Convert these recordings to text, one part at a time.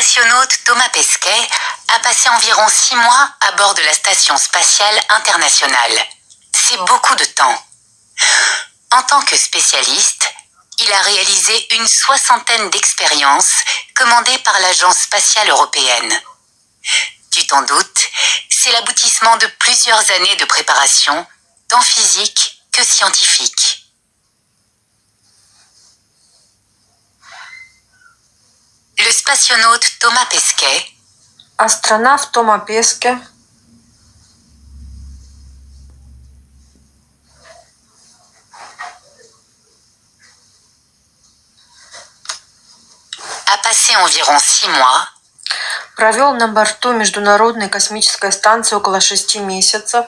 spationaute Thomas Pesquet a passé environ 6 mois à bord de la Station spatiale internationale. C'est beaucoup de temps. En tant que spécialiste, il a réalisé une 60aine d'expériences commandées par l'Agence spatiale européenne. Tu t'en doutes, c'est l'aboutissement de plusieurs années de préparation, tant physique que scientifique. Le spationaute Thomas Pesquet, Астронавт Тома Песке a passé environ 6 mois провел на борту Международной космической станции около 6 месяцев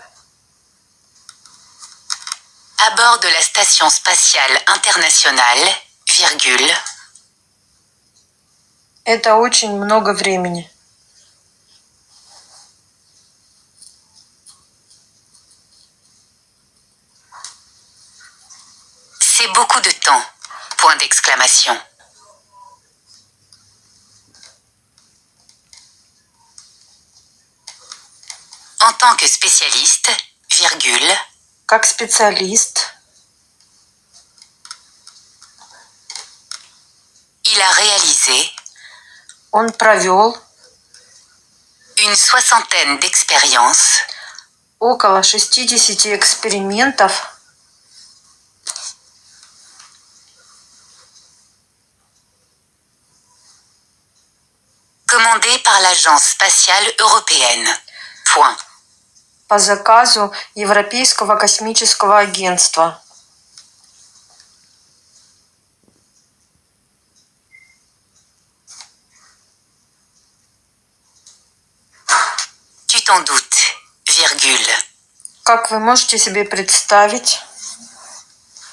à bord de la Station spatiale internationale, virgule, Это очень много времени. c'est beaucoup de temps, point d'exclamation. En tant que spécialiste, virgule, Как специалист il a réalisé он провел une 60aine d'expériences около 60 экспериментов commandées par l'Agence spatiale européenne. Point. по заказу Европейского космического агентства. Tu t'en doutes, virgule. Как вы можете себе представить,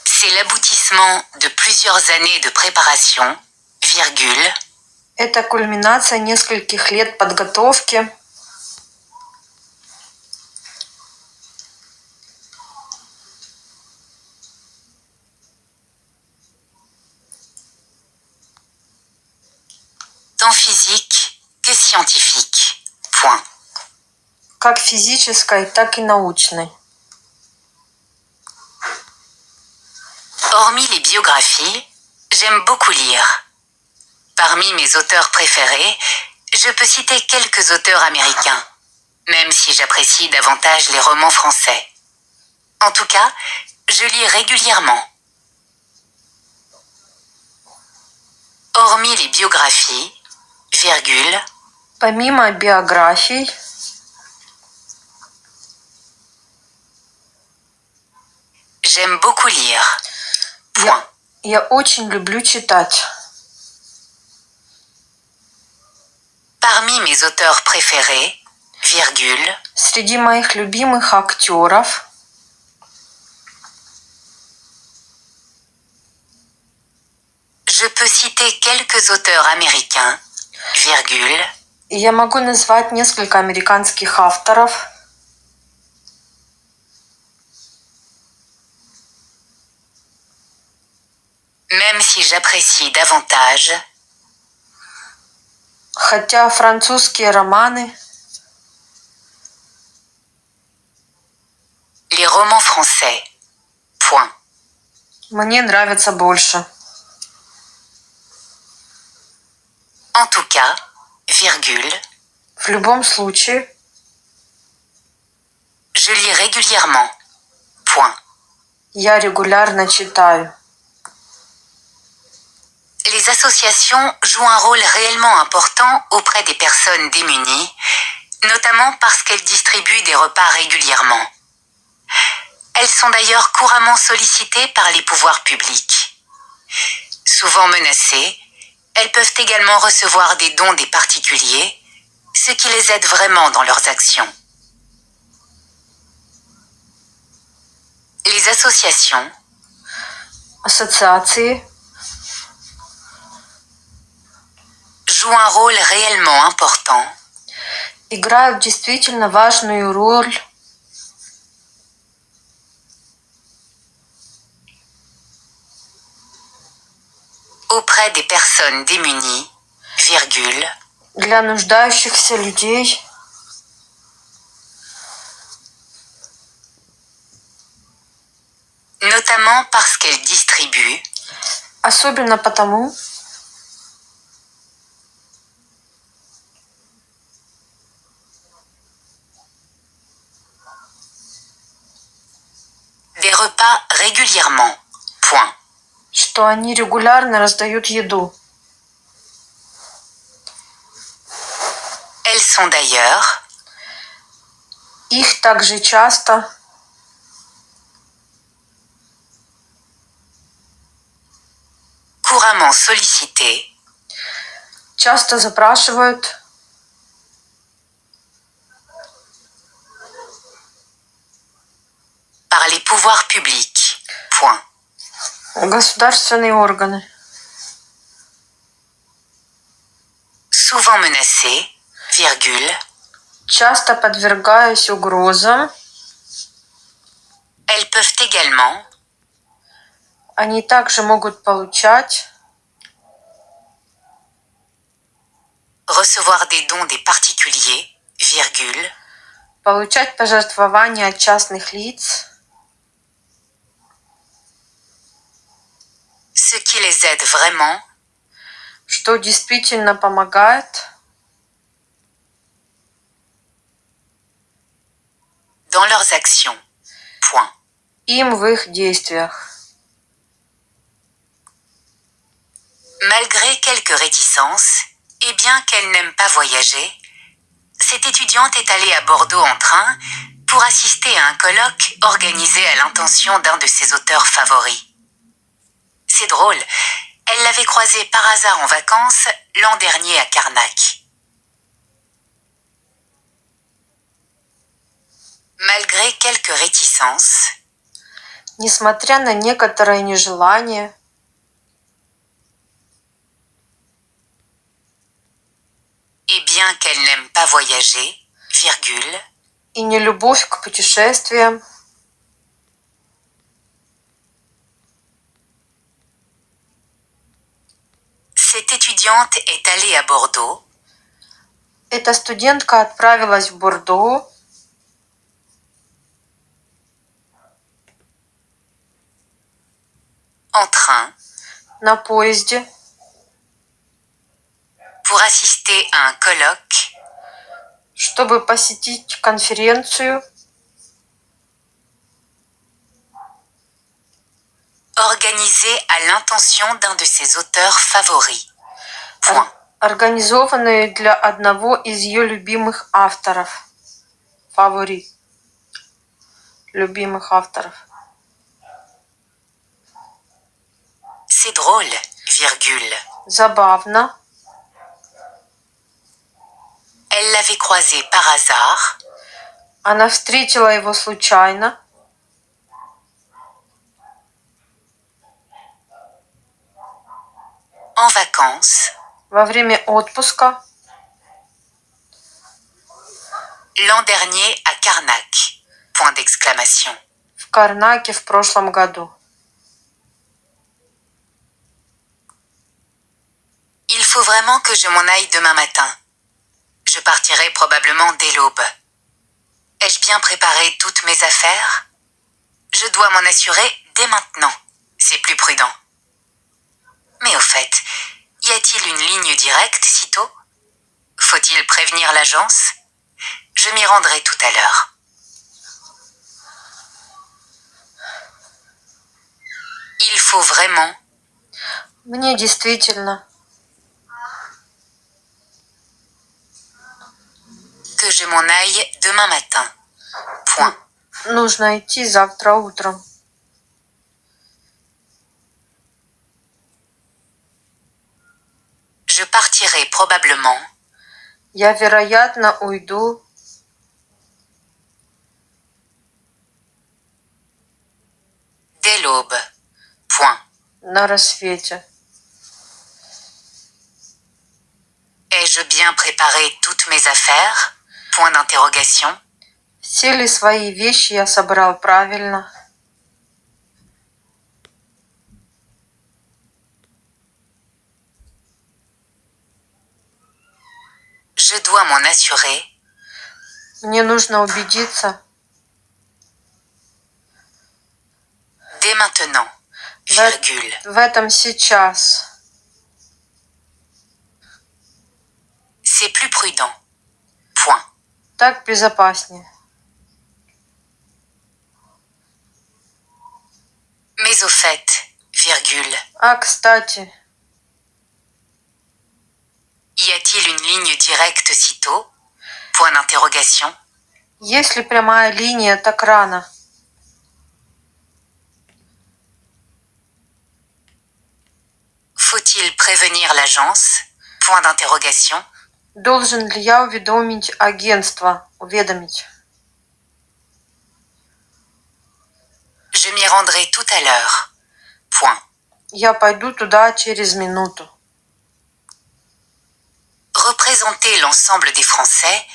C'est l'aboutissement de plusieurs années de préparation, virgule, это кульминация нескольких лет подготовки tant physique que scientifique. Point. как физической, так и научной. Hormis les biographies, j'aime beaucoup lire. Parmi mes auteurs préférés, je peux citer quelques auteurs américains, même si j'apprécie davantage les romans français. En tout cas, je lis régulièrement. Hormis les biographies, virgule, Помимо биографий, j'aime beaucoup lire. Point. я очень люблю читать. Parmi mes auteurs préférés, virgule, Среди моих любимых актеров je peux citer quelques auteurs américains, virgule, и я могу назвать несколько американских авторов, même si j'apprécie davantage хотя французские романы, les romans français. Point. мне нравятся больше. En tout cas, virgule, В любом случае, je lis régulièrement. Point. я регулярно читаю. Les associations jouent un rôle réellement important auprès des personnes démunies, notamment parce qu'elles distribuent des repas régulièrement. Elles sont d'ailleurs couramment sollicitées par les pouvoirs publics. Souvent menacées, elles peuvent également recevoir des dons des particuliers, ce qui les aide vraiment dans leurs actions. Les associations Ассоциации jouent un rôle réellement important играют действительно важную роль auprès des personnes démunies, virgule, для нуждающихся людей. Notamment parce qu'elle distribue Особенно потому, des repas régulièrement. Point. что они регулярно раздают еду. Elles sont d'ailleurs Их также часто couramment sollicitées часто запрашивают par les pouvoirs publics. Point. государственные органы. Souvent menacées, virgule, Часто подвергаясь угрозам, elles peuvent également они также могут получать, recevoir des dons des particuliers, virgule, получать пожертвования от частных лиц, ce qui les aide vraiment что действительно помогает dans leurs actions. Point. им в их действиях. Malgré quelques réticences, et bien qu'elle n'aime pas voyager, cette étudiante est allée à Bordeaux en train pour assister à un colloque organisé à l'intention d'un de ses auteurs favoris. C'est drôle, elle l'avait croisé par hasard en vacances l'an dernier à Carnac. Malgré quelques réticences, Несмотря на некоторое нежелание, et bien qu'elle n'aime pas voyager, virgule, и нелюбовь к путешествиям, cette étudiante est allée à Bordeaux эта студентка отправилась в Бордо en train на поезде, pour assister à un colloque чтобы посетить конференцию, organisé à l'intention d'un de ses auteurs favoris. Point. организованную для одного из ее любимых авторов. Фавори. Любимых авторов. C'est drôle, virgule. Забавно. Elle l'avait croisé par hasard Она встретила его случайно en vacances во время отпуска l'an dernier à Carnac. Point d'exclamation. в Карнаке в прошлом году. Il faut vraiment que je m'en aille demain matin. Je partirai probablement dès l'aube. Ai-je bien préparé toutes mes affaires? Je dois m'en assurer dès maintenant. C'est plus prudent. Mais au fait, y a-t-il une ligne directe sitôt? Faut-il prévenir l'agence? Je m'y rendrai tout à l'heure. Il faut vraiment Мне действительно que je m'en aille demain matin. Point. нужно идти завтра утром. Je partirai probablement Я, вероятно, уйду dès l'aube. Point. на рассвете. Ai-je bien préparé toutes mes affaires? Point d'interrogation. Все ли свои вещи я собрал правильно? Je dois m'en assurer. Мне нужно убедиться Dès maintenant, virgule. в этом сейчас. C'est plus prudent. Point. Так безопаснее. Mais au fait, virgule. А, кстати, Y a-t-il une ligne directe sitôt? Point d'interrogation. есть ли прямая линия так рано? Faut-il prévenir l'agence? Point d'interrogation. Должен ли я уведомить агентство? Уведомить. Je m'y rendrai tout à l'heure. Point. Я пойду туда через минуту. Représenter l'ensemble des Français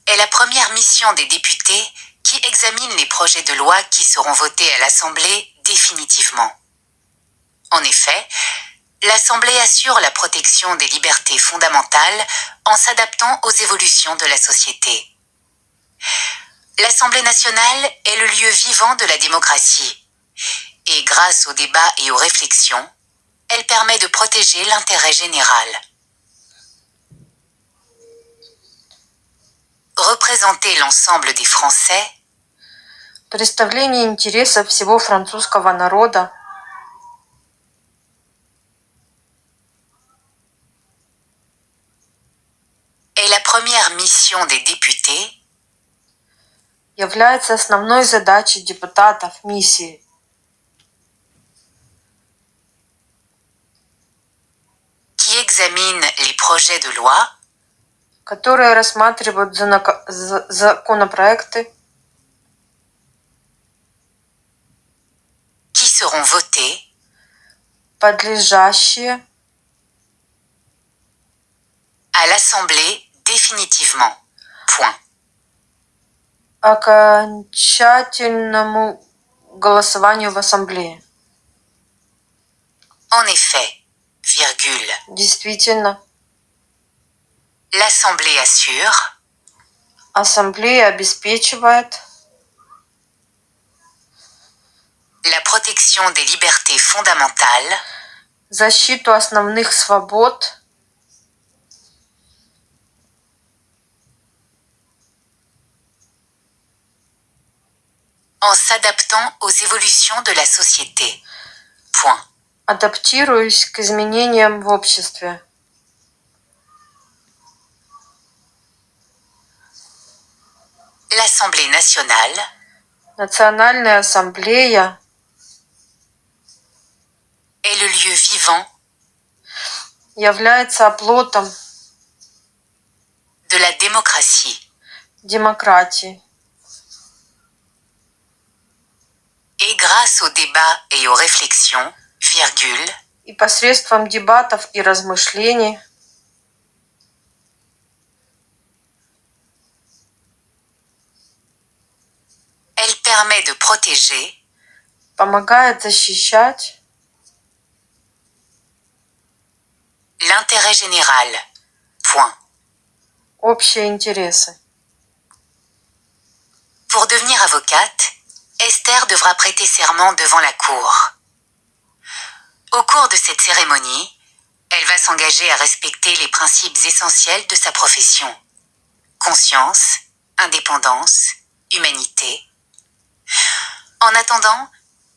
est la première mission des députés qui examinent les projets de loi qui seront votés à l'Assemblée définitivement. En effet, l'Assemblée assure la protection des libertés fondamentales en s'adaptant aux évolutions de la société. L'Assemblée nationale est le lieu vivant de la démocratie et grâce aux débats et aux réflexions, elle permet de protéger l'intérêt général. Représenter l'ensemble des Français Представление интересов всего французского народа est la première mission des députés является основной задачей депутатов миссии, qui examinent les projets de loi которые рассматривают законопроекты, qui seront votés подлежащие à l'Assemblée définitivement. Point. окончательному голосованию в Ассамблее. En effet, virgule, Действительно, l'Assemblée assure Ассамблея обеспечивает la protection des libertés fondamentales защиту основных свобод en s'adaptant aux évolutions de la société. Point. адаптируясь к изменениям в обществе. L'Assemblée nationale Национальная ассамблея est le lieu vivant является оплотом de la démocratie демократии. et grâce aux débats et aux réflexions, virgule, И посредством дебатов и размышлений elle permet de protéger помогает защищать l'intérêt général. Point. общие интересы. Pour devenir avocate, Esther devra prêter serment devant la cour. Au cours de cette cérémonie, elle va s'engager à respecter les principes essentiels de sa profession. Conscience, indépendance, humanité. En attendant,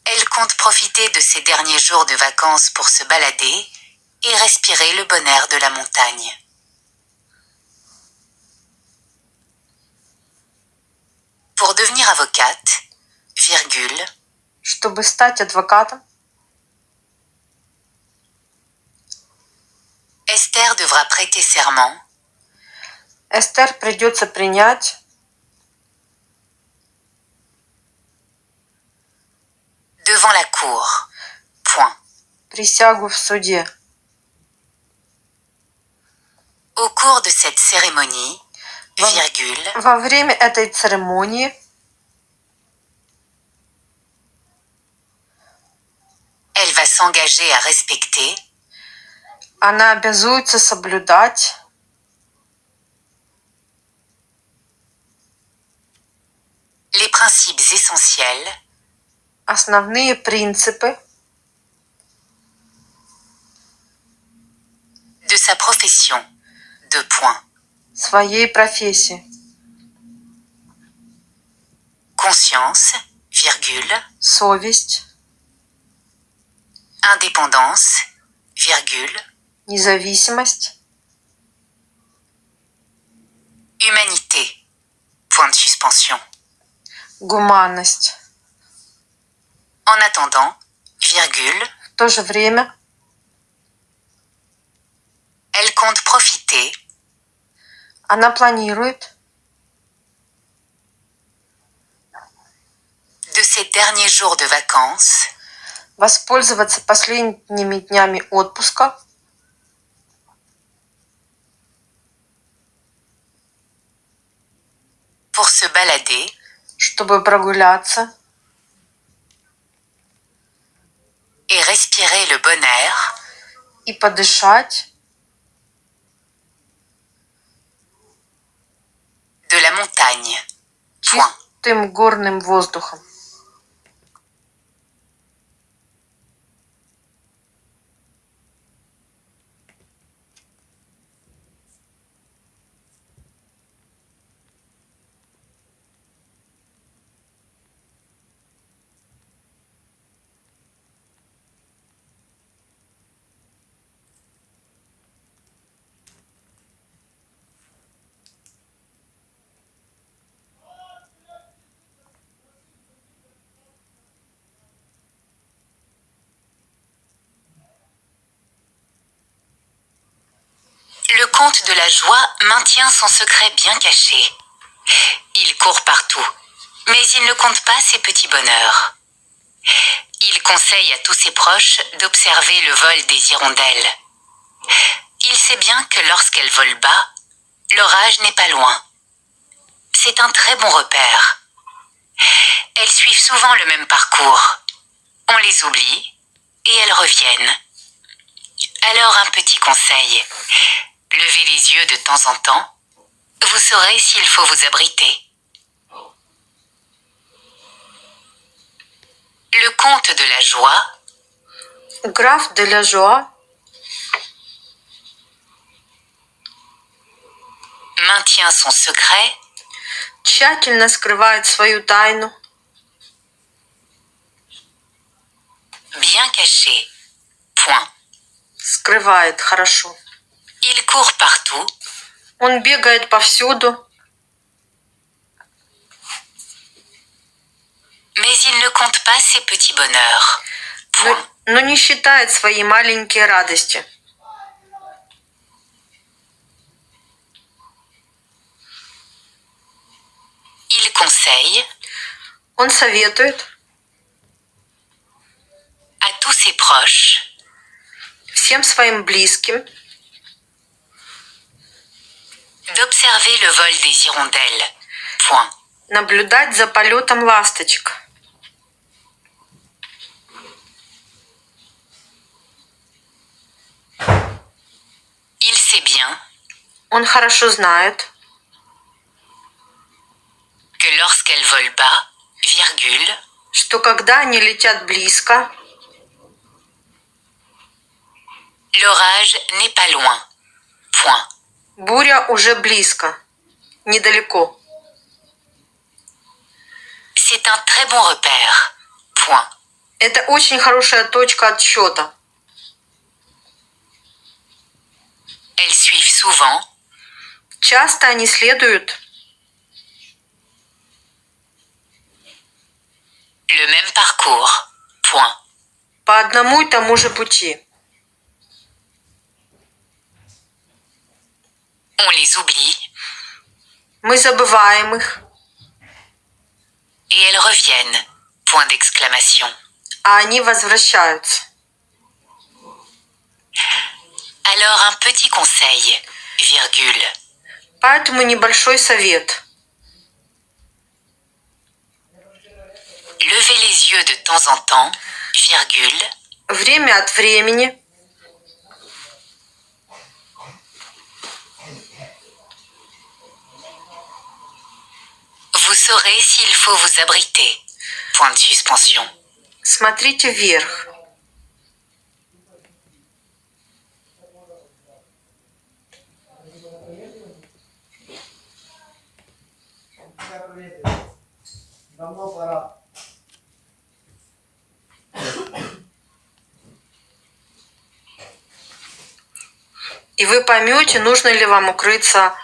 elle compte profiter de ces derniers jours de vacances pour se balader et respirer le bon air de la montagne. Pour devenir avocate, virgule, Чтобы стать адвокатом, Esther devra prêter serment Эстер придется принять devant la cour. Point. присягу в суде. Au cours de cette cérémonie, virgule, Во время этой церемонии elle va s'engager à respecter она обязуется соблюдать les principes essentiels Основные принципы de sa profession. Deux points. своей профессии. Conscience, virgule, Совесть, indépendance, virgule, независимость, humanité, point de suspension. гуманность. En attendant, virgule, В то же время elle compte profiter она планирует de ces derniers jours de vacances воспользоваться последними днями отпуска pour se balader чтобы прогуляться et respirer le bon air и подышать de la montagne. Point. чистым горным воздухом. Le comte de la joie maintient son secret bien caché. Il court partout, mais il ne compte pas ses petits bonheurs. Il conseille à tous ses proches d'observer le vol des hirondelles. Il sait bien que lorsqu'elles volent bas, l'orage n'est pas loin. C'est un très bon repère. Elles suivent souvent le même parcours. On les oublie et elles reviennent. Alors un petit conseil. Levez les yeux de temps en temps. Vous saurez s'il faut vous abriter. Le comte de la joie Граф де ля Жуа maintient son secret тщательно скрывает свою тайну, bien caché. Point. скрывает хорошо. Il court partout, Он бегает повсюду, mais il ne compte pas ses petits bonheurs. Point. но не считает свои маленькие радости. Il conseille Он советует à tous ses proches всем своим близким d'observer le vol des hirondelles. Point. наблюдать за полетом ласточек. Il sait bien Он хорошо знает, que lorsqu'elles volent bas, virgule, что когда они летят близко, l'orage n'est pas loin. Point. буря уже близко, недалеко. C'est un très bon repère. Point. Это очень хорошая точка отсчета. Elles suivent souvent Часто они следуют le même parcours. Point. по одному и тому же пути. On les oublie Мы забываем их, et elles reviennent. Point d'exclamation. а они возвращаются. Alors un petit conseil, virgule. Поэтому небольшой совет. Levez les yeux de temps en temps, virgule, Время от времени vous Vous saurez s'il faut vous abriter. Point de suspension. Смотрите вверх. И вы поймете, нужно ли вам укрыться.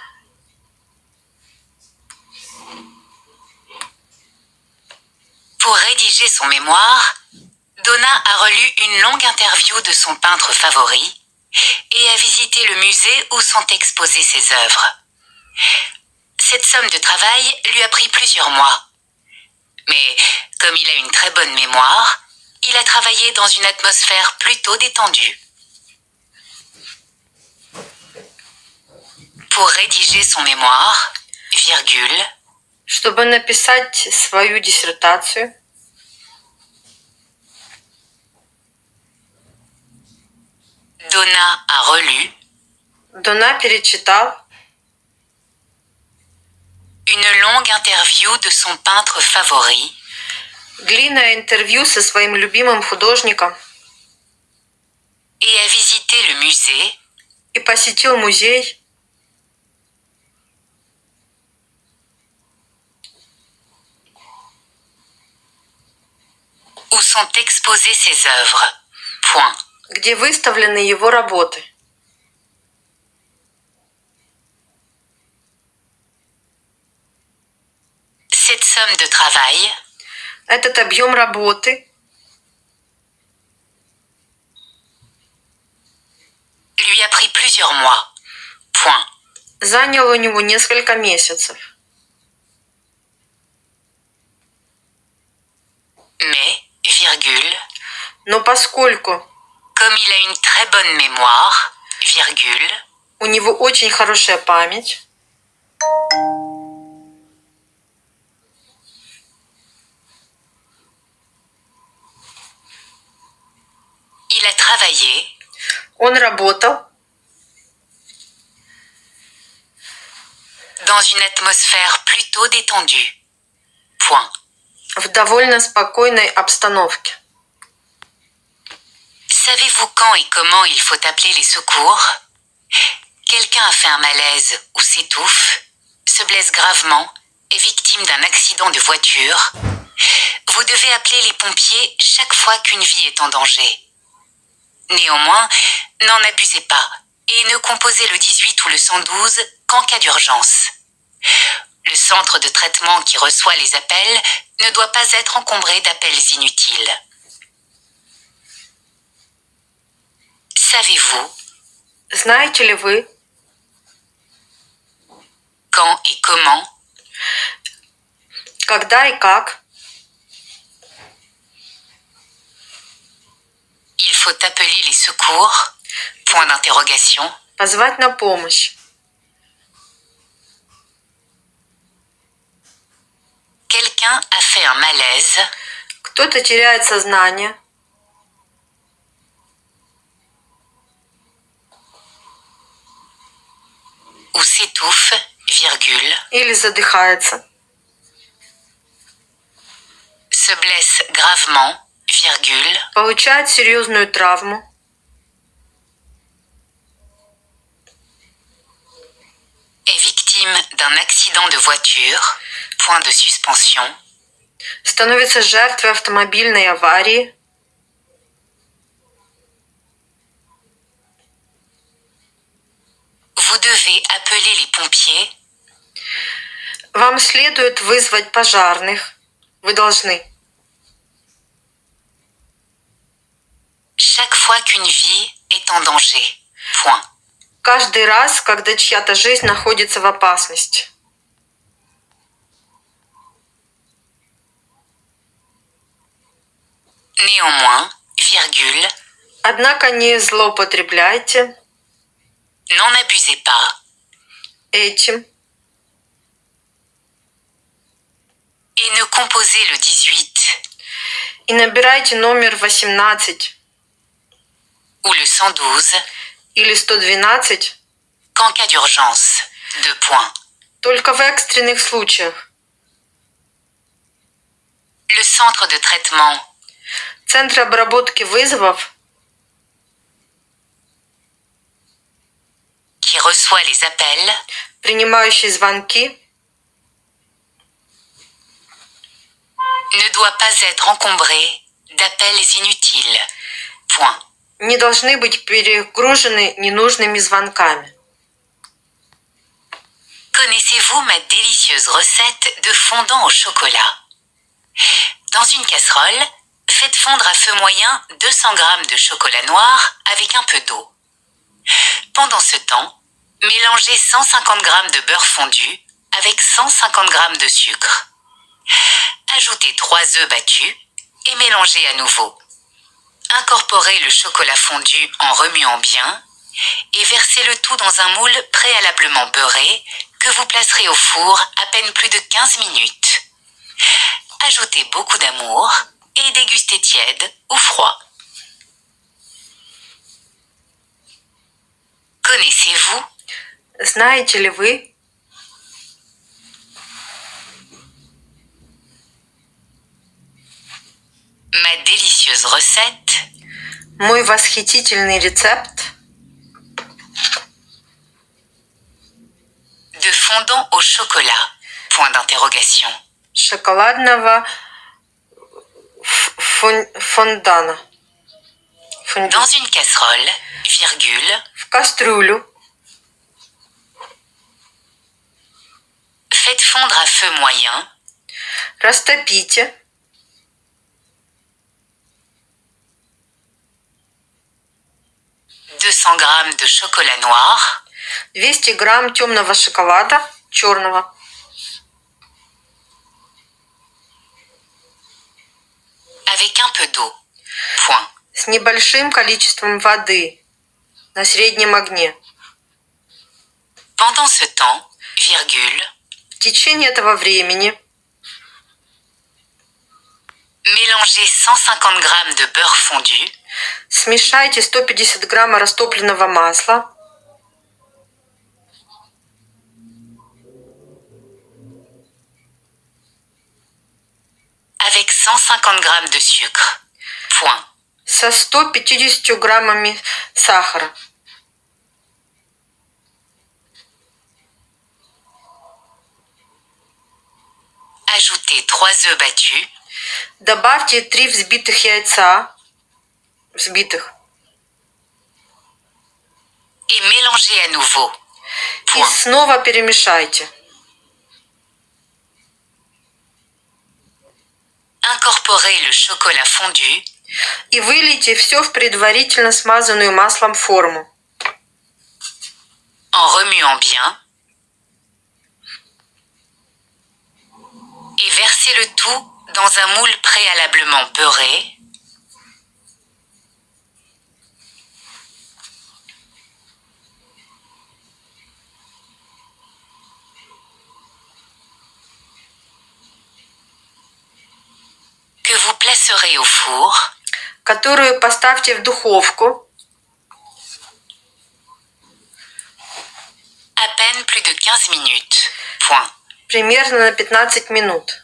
Pour rédiger son mémoire, Donna a relu une longue interview de son peintre favori et a visité le musée où sont exposées ses œuvres. Cette somme de travail lui a pris plusieurs mois. Mais comme il a une très bonne mémoire, il a travaillé dans une atmosphère plutôt détendue. Pour rédiger son mémoire, virgule, Чтобы написать свою диссертацию, Donna a relu Дона перечитал une longue interview de son peintre favori длинное интервью со своим любимым художником et a visité le musée и посетил музей, où sont exposées ses œuvres. Point. где выставлены его работы. Cette somme de travail Этот объем работы lui a pris plusieurs mois. Point. занял у него несколько месяцев. Mais, virgule, Но поскольку comme il a une très bonne mémoire, virgule, у него очень хорошая память, il a travaillé он работал dans une atmosphère plutôt détendue. Point. в довольно спокойной обстановке. Savez-vous quand et comment il faut appeler les secours? Quelqu'un a fait un malaise ou s'étouffe, se blesse gravement, est victime d'un accident de voiture. Vous devez appeler les pompiers chaque fois qu'une vie est en danger. Néanmoins, n'en abusez pas et ne composez le 18 ou le 112 qu'en cas d'urgence. Le centre de traitement qui reçoit les appels ne doit pas être encombré d'appels inutiles. Savez-vous Знаете ли вы, quand et comment когда и как il faut appeler les secours? Point d'interrogation. позвать на помощь? Quelqu'un a fait un malaise Кто-то теряет сознание ou s'étouffe, virgule, или задыхается, se blesse gravement, virgule, получает серьезную травму, est victime d'un accident de voiture, point de suspension, становится жертвой автомобильной аварии, vous devez appeler les pompiers вам следует вызвать пожарных. Вы должны. chaque fois qu'une vie est en danger, point. Каждый раз, когда чья-то жизнь находится в опасности. Néanmoins, virgule, Однако не злоупотребляйте n'en abusez pas этим et ne composez le 18 и набирайте номер 18 ou le 112 или 112 qu'en cas d'urgence, 2 points. только в экстренных случаях. Le centre de traitement. Центр обработки вызовов, Qui reçoit les appels. принимающий звонки, Ne doit pas être encombré d'appels inutiles. Point. не должны быть перегружены ненужными звонками. Connaissez-vous ma délicieuse recette de fondant au chocolat? Dans une casserole, faites fondre à feu moyen 200 g de chocolat noir avec un peu d'eau. Pendant ce temps, mélangez 150 g de beurre fondu avec 150 g de sucre. Ajoutez 3 œufs battus et mélangez à nouveau. Incorporez le chocolat fondu en remuant bien et versez le tout dans un moule préalablement beurré que vous placerez au four à peine plus de 15 minutes. Ajoutez beaucoup d'amour et dégustez tiède ou froid. Connaissez-vous Знаете ли вы ma délicieuse recette мой восхитительный рецепт de fondant au chocolat? Point d'interrogation. шоколадного фондана? Dans une casserole, virgule, В кастрюлю faites fondre à feu moyen растопите 200 g de chocolat noir 200 грамм темного шоколада, черного, avec un peu d'eau. Point. с небольшим количеством воды на среднем огне. Pendant ce temps, virgule, В течение этого времени mélangez 150 g de beurre fondu смешайте 150 грамм растопленного масла avec 150 g de sucre. Point. со 150 граммами сахара. Ajoutez 3 œufs battus Добавьте 3 взбитых яйца, взбитых, et mélangez à nouveau. и Point. снова перемешайте. Incorporez le chocolat fondu И вылейте все в предварительно смазанную маслом форму. en remuant bien et versez le tout dans un moule préalablement beurré que vous placerez au four Которую поставьте в духовку à peine plus de 15 minutes. Point. примерно на 15 минут.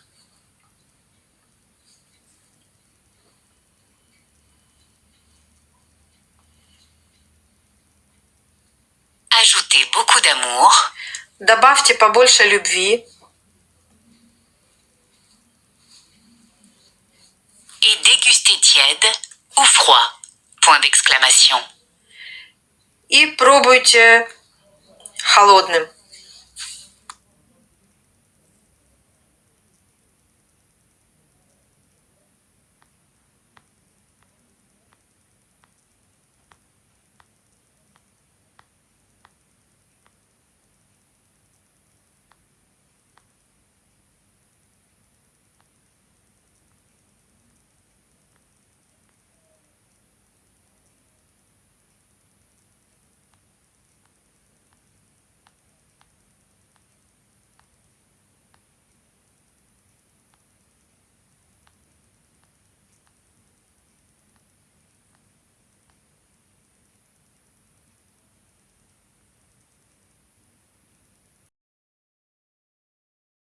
Ajoutez beaucoup d'amour Добавьте побольше любви et dégustez tiède ou froid. Point d'exclamation. и пробуйте холодным.